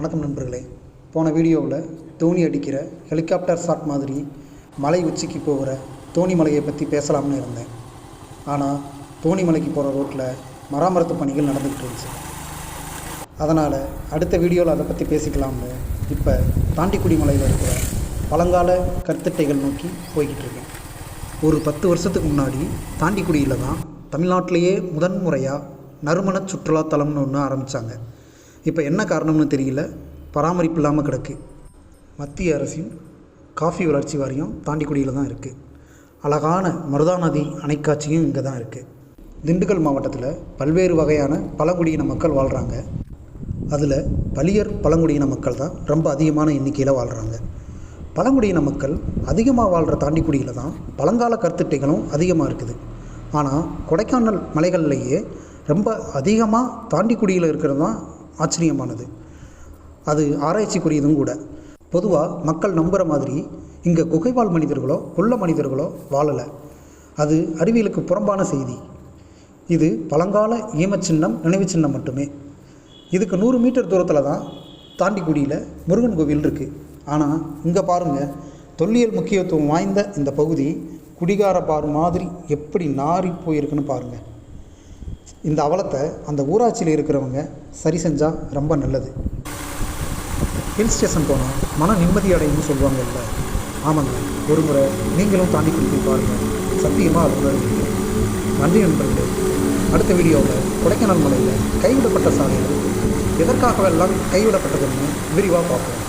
வணக்கம் நண்பர்களே. போன வீடியோவில் தோணி அடிக்கிற ஹெலிகாப்டர் ஷாட் மாதிரி மலை உச்சிக்கு போகிற தோணி மலையை பற்றி பேசலாம்னு இருந்தேன். ஆனால் தோணி மலைக்கு போகிற ரோட்டில் மராமத்து பணிகள் நடந்துக்கிட்டு இருந்துச்சு. அதனால் அடுத்த வீடியோவில் அதை பற்றி பேசிக்கலாம்னு இப்போ தாண்டிக்குடி மலையில் இருக்கிற பழங்கால கற்திட்டைகள் நோக்கி போய்கிட்டு இருக்கேன். ஒரு 10 வருஷத்துக்கு முன்னாடி தாண்டிக்குடியில் தான் தமிழ்நாட்டிலேயே முதன்முறையாக நறுமண சுற்றுலாத்தலம்னு ஒன்று ஆரம்பித்தாங்க. இப்போ என்ன காரணம்னு தெரியல, பராமரிப்பு இல்லாமல் கிடக்கு. மத்திய அரசின் காஃபி வளர்ச்சி வாரியம் தாண்டிக்குடியில் தான் இருக்குது. அழகான மருதா நதி அணைக்காட்சியும் இங்கே தான் இருக்குது. திண்டுக்கல் மாவட்டத்தில் பல்வேறு வகையான பழங்குடியின மக்கள் வாழ்கிறாங்க. அதில் பலியர் பழங்குடியின மக்கள் தான் ரொம்ப அதிகமான எண்ணிக்கையில் வாழ்கிறாங்க. பழங்குடியின மக்கள் அதிகமாக வாழ்கிற தாண்டிக்குடியில் தான் பழங்கால கற்திட்டைகளும் அதிகமாக இருக்குது. ஆனால் கொடைக்கானல் மலைகள்லேயே ரொம்ப அதிகமாக தாண்டிக்குடியில் இருக்கிறது தான் ஆச்சரியமானது. அது ஆராய்ச்சிக்குரியதும் கூட. பொதுவாக மக்கள் நம்புகிற மாதிரி இங்கே குகைவாழ் மனிதர்களோ குள்ள மனிதர்களோ வாழலை. அது அறிவியலுக்கு புறம்பான செய்தி. இது பழங்கால ஈமச்சின்னம், நினைவு சின்னம் மட்டுமே. இதுக்கு 100 மீட்டர் தூரத்தில் தான் தாண்டிக்குடியில் முருகன் கோவில் இருக்குது. ஆனால் இங்கே பாருங்கள், தொல்லியல் முக்கியத்துவம் வாய்ந்த இந்த பகுதி குடிகார பார் மாதிரி எப்படி நாறி போயிருக்குன்னு பாருங்கள். இந்த அவலத்தை அந்த ஊராட்சியில் இருக்கிறவங்க சரி செஞ்சால் ரொம்ப நல்லது. ஹில் ஸ்டேஷன் போனால் மன நிம்மதி அடையும்னு சொல்லுவாங்கல்ல. ஆமாங்க, ஒரு முறை நீங்களும் தாண்டிக்குடி போய் பாருங்கள். சத்தியமாக அது உணர்வீங்க. நன்றி நண்பர்களே. அடுத்த வீடியோவில் கொடைக்கானல் மலையில் கைவிடப்பட்ட சாலைகள் எதற்காகவெல்லாம் கைவிடப்பட்டதுன்னு விரிவாக பார்ப்போம்.